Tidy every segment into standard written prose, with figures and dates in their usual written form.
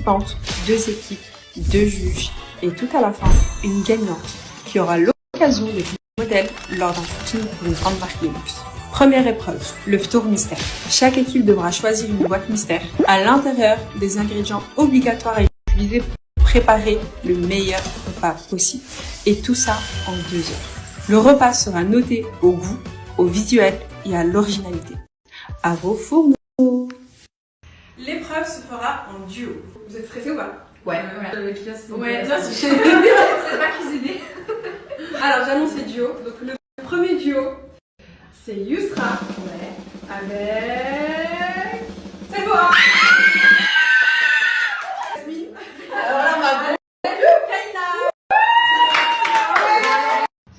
participantes, 2 équipes, 2 juges et tout à la fin, une gagnante qui aura l'occasion d'être modèle lors d'un shooting pour une grande marque de luxe. Première épreuve, le tour mystère. Chaque équipe devra choisir une boîte mystère. À l'intérieur, des ingrédients obligatoires et utilisés pour préparer le meilleur repas possible. Et tout ça en 2 heures. Le repas sera noté au goût, au visuel et à l'originalité. À vos fourneaux. L'épreuve se fera en duo. Vous êtes stressés ou pas? Ouais. Ouais, non, c'est pas cuisiner. Alors, j'annonce les duos. Donc, le premier duo, c'est Yousra avec Sephora. Voilà ma go.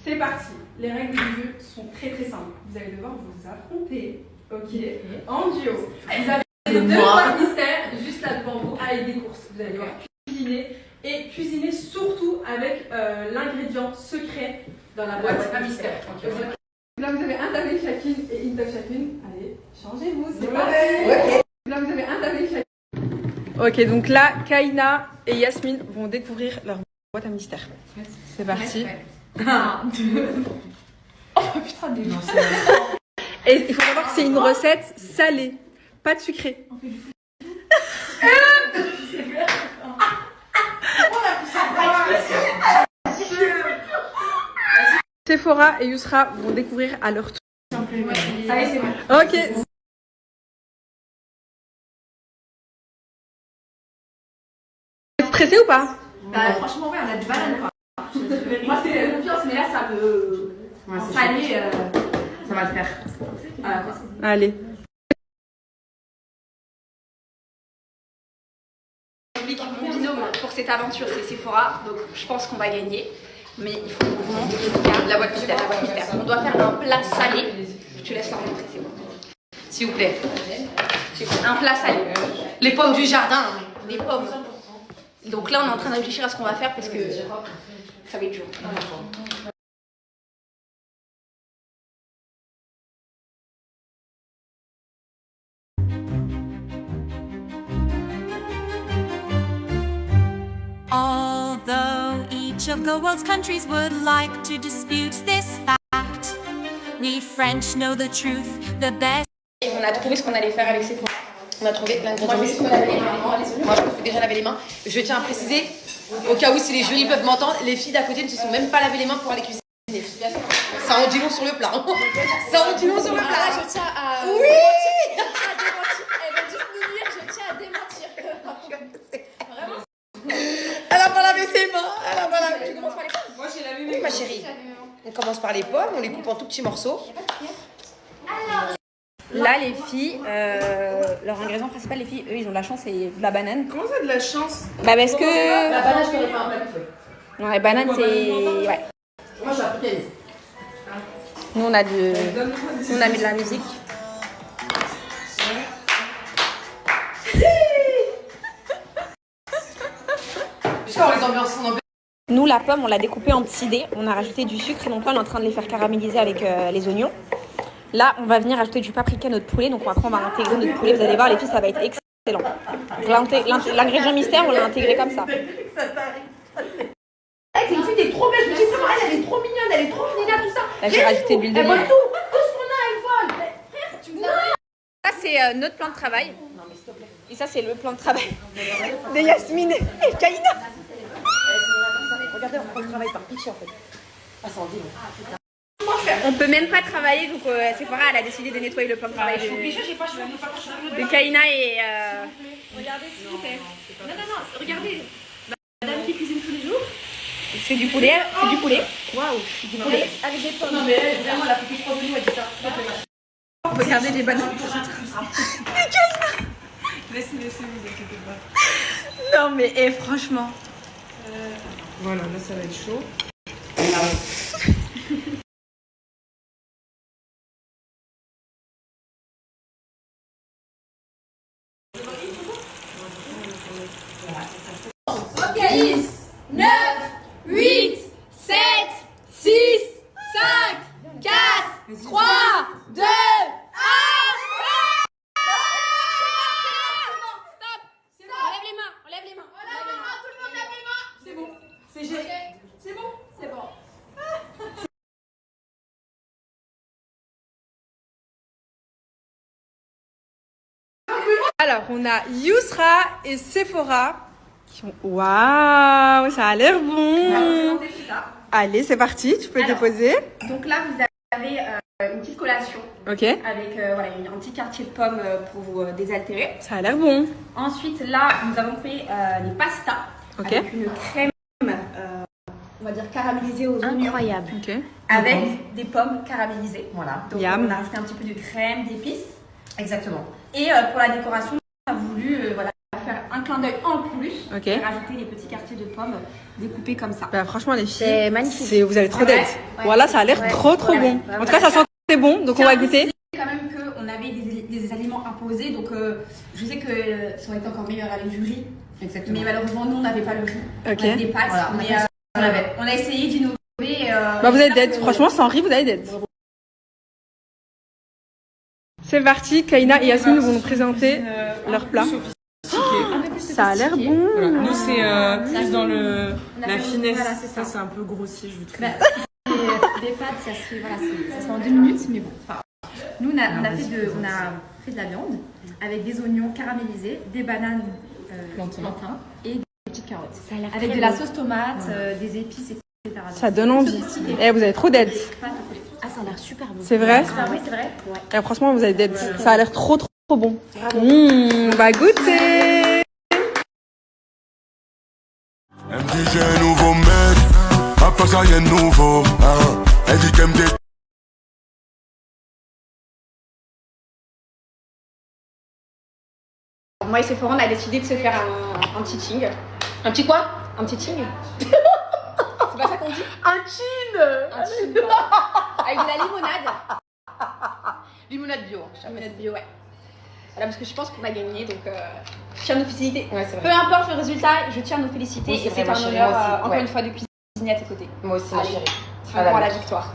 C'est parti. Les règles du jeu sont très très simples. Vous allez devoir vous affronter, ok, en duo. Vous avez les 2 boîtes mystères juste là devant vous avec des courses. Vous allez devoir cuisiner et cuisiner surtout avec l'ingrédient secret dans la boîte à mystère. Okay. Là vous avez un tablé chacune et une table chacune. Allez, changez-vous, c'est parti. Okay. Là vous avez un tablé chacune. Ok, donc là, Kaina et Yasmine vont découvrir leur boîte à mystère. C'est parti. 1, 2. Oh putain, des gens. Et il faut savoir que c'est une recette salée, pas de sucré. On fait du Sephora et Yousra vont découvrir à leur tour. Allez, c'est bon. Ok. Vous êtes stressé ou pas? Bah, franchement, ouais, on a du mal à quoi. Moi, c'est confiance, mais là, ça me. Ouais, salé, ça va le faire. Allez. Mon binôme pour cette aventure, c'est Sephora, donc je pense qu'on va gagner. Mais il faut qu'on vous montre la boîte mystère. On doit faire un plat salé. Je te laisse leur montrer, c'est bon. S'il vous plaît. Un plat salé. Les pommes du jardin. Les pommes. Donc là, on est en train de réfléchir à ce qu'on va faire parce que ça va être dur. Although each of the world's countries would like to dispute this fact, we French know the truth the best. Et on a trouvé ce qu'on allait faire avec Sephora. On a trouvé l'ingrédient. Moi, je me fais déjà laver les mains. Je tiens à préciser, au cas où si les jurys peuvent m'entendre, les filles d'à côté ne se sont même pas lavé les mains pour aller cuisiner. Ça en dit long sur le plat. Ça en dit long sur le plat. Je tiens à... Oui. À démentir. Elle va juste nous nuire, je tiens à démentir. Vraiment. Elle a pas lavé ses mains. Elle a pas lavé. Tu commences par les pommes? Moi j'ai lavé mes Oui, ma chérie. On commence par les pommes, on les coupe en tout petits morceaux. Là, les filles, leur ingrédient principal, les filles, eux, ils ont de la chance, c'est de la banane. Comment ça de la chance? Bah, parce que. La banane, je t'aurais fait un plat de feuilles. Non, les bananes, c'est. Ouais. Moi, j'ai appris Nous, on a de. On a mis de la musique. Les ambiances sont un peu. Nous, la pomme, on l'a découpée en petits dés. On a rajouté du sucre et donc là, on est en train de les faire caraméliser avec les oignons. Là, on va venir ajouter du paprika à notre poulet. Donc après, on va intégrer notre poulet. Vous allez voir, les filles, ça va être excellent. L'ingrédient mystère, on l'a intégré comme ça. Hey, une fille, t'es trop belle. Je me dis, vraiment, elle est trop mignonne, elle est trop mignonne, tout ça. Là, j'ai rajouté de l'huile d'olive. Elle vole tout. Tout ce qu'on a, elle vole. Frère, tu me vois. Ça, c'est notre plan de travail. Et ça, c'est le plan de travail de Yasmine et Kaina. Regardez, on travaille par pitié en fait. Ah, ça en dit. On peut même pas travailler, donc Sephora, elle a décidé de nettoyer le plan de travail de Kaina et. Regardez, s'il vous plaît. Non, regardez. Madame qui cuisine tous les jours. C'est du poulet, c'est du poulet. Waouh, du poulet avec des pommes. Non, mais elle, vraiment, elle a fait plus proche de nous, elle dit ça. Regardez les bananes. Mais Kaina! Laissez, vous inquiétez pas. Non, mais franchement. Voilà, là ça va être chaud. Ok, 10, 9, 8, 7, 6, 5, 4, 3, 2, 1. Stop! Enlève les mains, enlève les mains. Alors, on a Yousra et Sephora qui ont... Waouh, ça a l'air bon. On va présenter tout ça. Allez, c'est parti, tu peux déposer. Donc là, vous avez une petite collation. Ok. Avec voilà, un petit quartier de pommes pour vous désaltérer. Ça a l'air bon. Ensuite, là, nous avons fait les pastas. Ok. Avec une crème, on va dire caramélisée aux oignons. Incroyable. Ok. Avec des pommes caramélisées. Voilà. Donc, Yum. on a rajouté un petit peu de crème, d'épices. Exactement. Et pour la décoration, on a voulu voilà, faire un clin d'œil en plus. Ok. Et rajouter les petits quartiers de pommes découpés comme ça. Bah, franchement, les filles, C'est magnifique. vous avez trop Ouais, d'aide. ouais. Voilà, ça a l'air Ouais. trop Ouais. bon. Ouais. En tout cas, ça sentait bon, donc on va goûter. quand même qu'on avait des aliments imposés, donc je sais que ça aurait été encore meilleur avec du riz. Exactement. Mais malheureusement, nous, on n'avait pas le riz. Ok. On avait des pâtes, Voilà, mais on a essayé d'innover. Bah, vous avez d'aide. Franchement, sans riz, vous avez d'aide. C'est parti, Kaina et Yasmine vont nous présenter leur plat. Ça a l'air bon. Voilà. Nous, c'est plus dans la finesse. Voilà, c'est ça. Ça, c'est un peu grossier, je trouve. Des pâtes, ça se fait, voilà, ça se fait en 2 minutes, mais bon. Enfin, nous, on a fait de la viande avec des oignons caramélisés, des bananes plantains et des petites carottes. Ça a l'air Avec très de la bon. sauce tomate, des épices, etc. Ça donne envie. Eh, vous avez trop d'aide. Ah, ça a l'air super bon. C'est vrai? Ah oui, c'est vrai. Eh, franchement, vous avez d'aide. Ça a l'air trop bon. On va goûter. Elle me dit j'ai un nouveau mec, après ça y'a nouveau, hein. Elle dit qu'elle me dit Moi et Sephora, on a décidé de se faire un petit ching. Un petit quoi? Un petit ching. C'est pas ça qu'on dit? Un chin. Un ching. Avec de la limonade. Limonade bio. Limonade bio, ouais. Voilà, parce que je pense qu'on va gagner, donc je tiens à nos féliciter. Ouais, c'est Peu vrai. importe le résultat, je tiens à nos féliciter Oui, c'est et c'est vrai, ma un chérie, honneur, moi aussi, encore ouais. une fois, de cuisiner à tes côtés. Moi aussi, ma Allez. chérie. Encore à la victoire.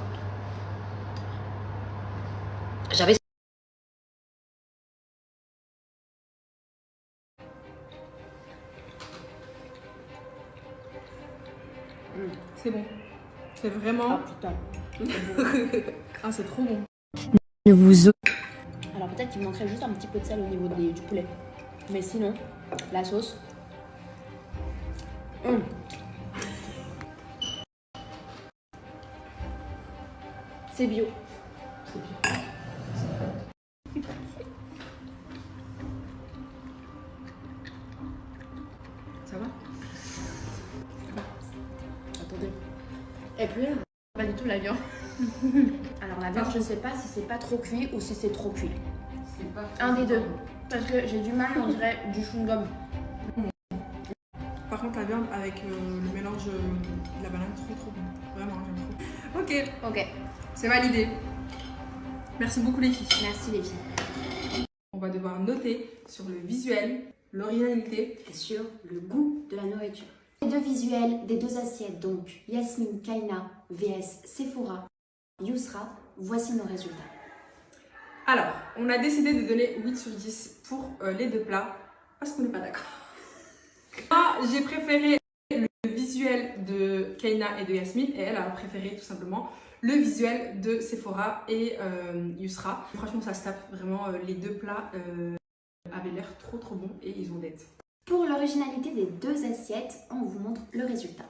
J'avais. C'est bon. C'est vraiment. putain. Ah, c'est trop bon. Alors peut-être qu'il manquerait juste un petit peu de sel au niveau du poulet. Mais sinon, la sauce. C'est bio. Ça va? Attendez. Et puis, Pas du tout la viande. Alors la viande, je ne sais pas si c'est pas trop cuit ou si c'est trop cuit. Un des deux. Parce que j'ai du mal, on dirait du chewing-gum. Par contre, la viande avec le mélange de la banane, trop bon. Vraiment, j'aime trop. Ok, ok. c'est validé. Merci beaucoup les filles. Merci les filles. On va devoir noter sur le visuel, l'originalité. Et sur le goût de la nourriture. Les deux visuels des deux assiettes, donc Yasmine Kaina vs Sephora Yousra, voici nos résultats. Alors, on a décidé de donner 8 sur 10 pour les deux plats parce qu'on n'est pas d'accord. Moi, j'ai préféré le visuel de Kaina et de Yasmine et elle a préféré tout simplement le visuel de Sephora et Yousra. Franchement, ça se tape vraiment. Les deux plats avaient l'air trop bons et ils ont d'aide. Pour l'originalité des deux assiettes, on vous montre le résultat.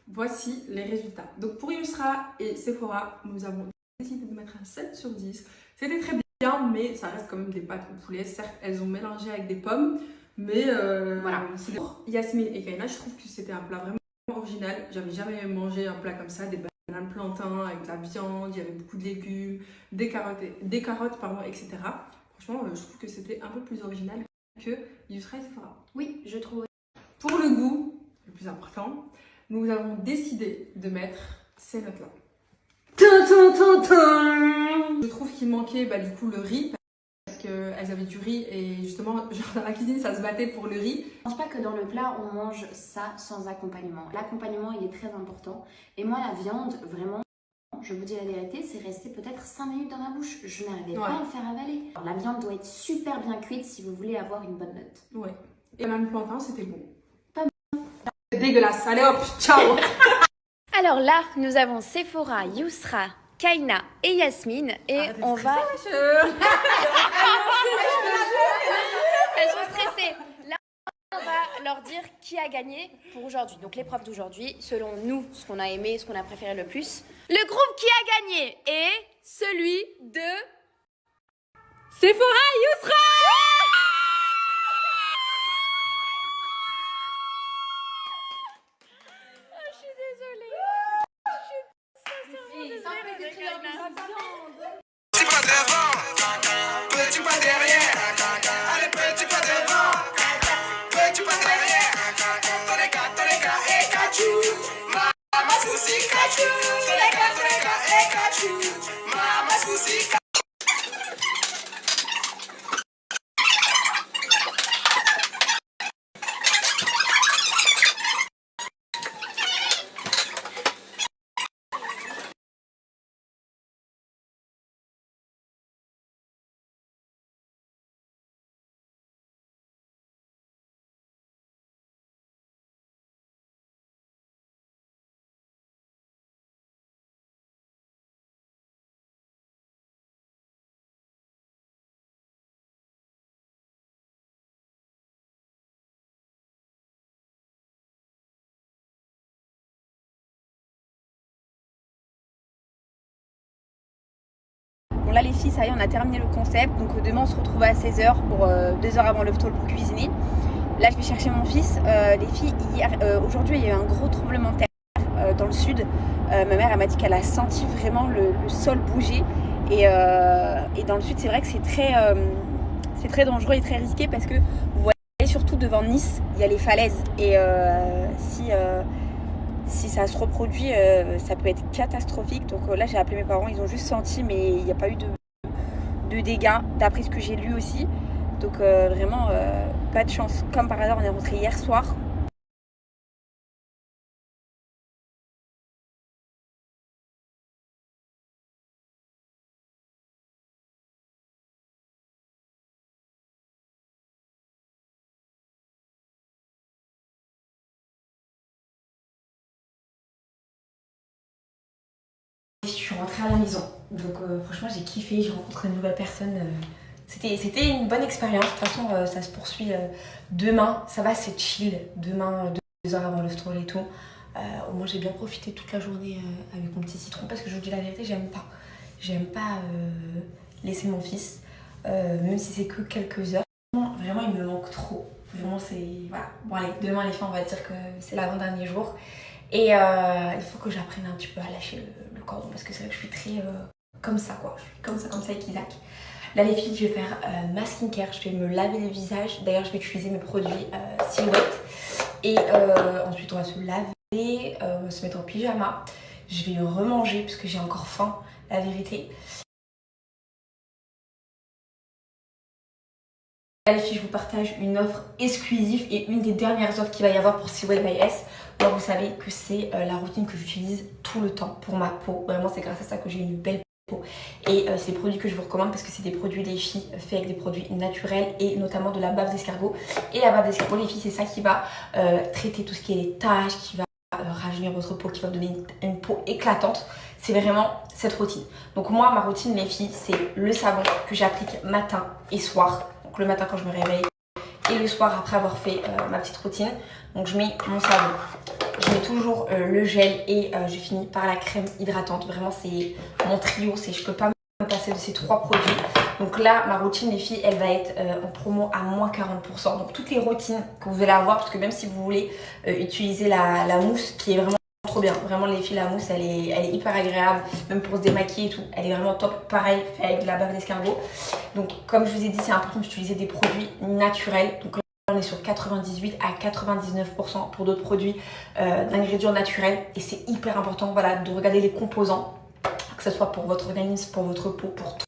Voici les résultats. Donc pour Yousra et Sephora, nous avons décidé de mettre un 7 sur 10. C'était très bien, mais ça reste quand même des pâtes au poulet. Certes, elles ont mélangé avec des pommes, mais voilà. Pour Yasmine et Kaina, je trouve que c'était un plat vraiment original. J'avais jamais mangé un plat comme ça, des bananes plantains avec de la viande, il y avait beaucoup de légumes, des carottes, etc. Franchement, je trouve que c'était un peu plus original que Yousra et Sephora. Oui, je trouve. Pour le goût, le plus important, nous avons décidé de mettre ces notes-là. Je trouve qu'il manquait du coup le riz parce qu'elles avaient du riz et justement genre dans la cuisine ça se battait pour le riz. Je pense pas que dans le plat on mange ça sans accompagnement. L'accompagnement il est très important et moi la viande vraiment, je vous dis la vérité, c'est resté peut-être 5 minutes dans ma bouche. Je n'arrivais pas à le faire avaler. Alors, la viande doit être super bien cuite si vous voulez avoir une bonne note. Ouais. Et même plantain c'était bon. C'est dégueulasse. Allez hop, ciao. Alors là, nous avons Sephora, Yousra, Kaina et Yasmine et on va... Elles sont stressées. Là, on va leur dire qui a gagné pour aujourd'hui. Donc l'épreuve d'aujourd'hui, selon nous, ce qu'on a aimé, ce qu'on a préféré le plus. Le groupe qui a gagné est celui de Sephora Yousra. Je suis désolée. Petit pas devant, petit pas derrière. Allez, petit pas devant, petit pas derrière. Toreka, et cachou. Mama susi cachou. Toreka, et cachou. Mama susi cachou. Bon là les filles, ça y est, on a terminé le concept. Donc demain on se retrouve à 16h pour 2 heures avant le talk pour cuisiner. Là je vais chercher mon fils. Les filles, aujourd'hui il y a eu un gros tremblement de terre dans le sud. Ma mère elle m'a dit qu'elle a senti vraiment le sol bouger. Et dans le sud c'est vrai que c'est très dangereux et très risqué parce que vous voyez surtout devant Nice, il y a les falaises. Et si ça se reproduit, ça peut être catastrophique. Donc là, j'ai appelé mes parents, ils ont juste senti, mais il n'y a pas eu de dégâts, d'après ce que j'ai lu aussi. Donc vraiment, pas de chance. Comme par hasard, on est rentré hier soir. Je suis rentrée à la maison, donc franchement j'ai kiffé, j'ai rencontré une nouvelle personne, c'était une bonne expérience. De toute façon ça se poursuit demain, ça va, c'est chill, demain 2 heures avant le stroll et tout. Au moins j'ai bien profité toute la journée avec mon petit citron parce que je vous dis la vérité, j'aime pas laisser mon fils, même si c'est que quelques heures. Vraiment il me manque trop, vraiment c'est, voilà. Bon allez, demain les filles on va dire que c'est l'avant-dernier jour. Et il faut que j'apprenne un petit peu à lâcher le cordon parce que c'est vrai que je suis très comme ça quoi, je suis comme ça avec Isaac. Là les filles, je vais faire ma skincare, je vais me laver le visage. D'ailleurs je vais utiliser mes produits Silhouette. Et ensuite on va se laver, on va se mettre en pyjama. Je vais remanger parce que j'ai encore faim, la vérité. Là les filles, je vous partage une offre exclusive et une des dernières offres qu'il va y avoir pour Silhouette by S. Moi, vous savez que c'est la routine que j'utilise tout le temps pour ma peau. Vraiment, c'est grâce à ça que j'ai une belle peau. Et c'est des produits que je vous recommande parce que c'est des produits des filles faits avec des produits naturels et notamment de la bave d'escargot. Et la bave d'escargot, les filles, c'est ça qui va traiter tout ce qui est les taches, qui va rajeunir votre peau, qui va vous donner une peau éclatante. C'est vraiment cette routine. Donc moi, ma routine, les filles, c'est le savon que j'applique matin et soir. Donc le matin quand je me réveille et le soir après avoir fait ma petite routine. Donc je mets mon savon, je mets toujours le gel et je finis par la crème hydratante. Vraiment c'est mon trio, je peux pas me passer de ces 3 produits. Donc là ma routine les filles, elle va être en promo à moins 40%. Donc toutes les routines que vous allez avoir, parce que même si vous voulez utiliser la mousse qui est vraiment trop bien. Vraiment les filles, la mousse elle est hyper agréable, même pour se démaquiller et tout. Elle est vraiment top, pareil fait avec de la bave d'escargot. Donc comme je vous ai dit, c'est important d'utiliser des produits naturels. Donc on est sur 98 à 99% pour d'autres produits d'ingrédients naturels. Et c'est hyper important voilà, de regarder les composants, que ce soit pour votre organisme, pour votre peau, pour tout.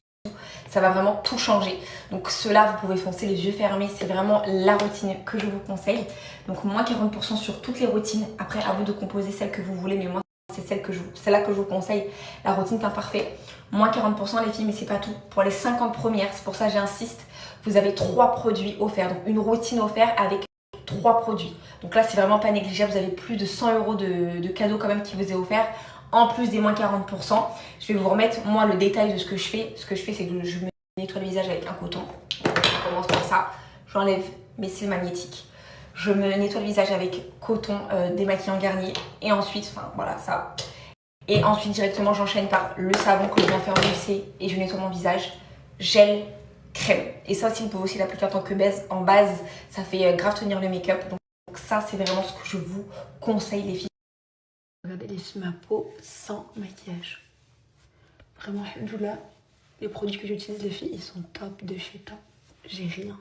Ça va vraiment tout changer. Donc cela, vous pouvez foncer les yeux fermés. C'est vraiment la routine que je vous conseille. Donc moins 40% sur toutes les routines. Après, à vous de composer celle que vous voulez. Mais moi, c'est celle-là que je vous conseille. La routine teint parfait. Moins 40% les filles, mais c'est pas tout. Pour les 50 premières, c'est pour ça que j'insiste. Vous avez 3 produits offerts. Donc une routine offerte avec 3 produits. Donc là, c'est vraiment pas négligeable. Vous avez plus de 100 € de cadeaux quand même qui vous est offert. En plus des moins 40%, je vais vous remettre moi le détail de ce que je fais. Ce que je fais, c'est que je me nettoie le visage avec un coton. On commence par ça. j'enlève mes cils magnétiques. Je me nettoie le visage avec coton démaquillant Garnier. Et ensuite, enfin voilà ça. Et ensuite directement j'enchaîne par le savon que je viens faire endosser et je nettoie mon visage. Gel, crème. Et ça aussi vous pouvez aussi l'appliquer en tant que base. En base, ça fait grave tenir le make-up. Donc ça c'est vraiment ce que je vous conseille les filles. Regardez les filles, ma peau sans maquillage. Vraiment, alhamdoulilah, les produits que j'utilise les filles, ils sont top de chez top. J'ai rien.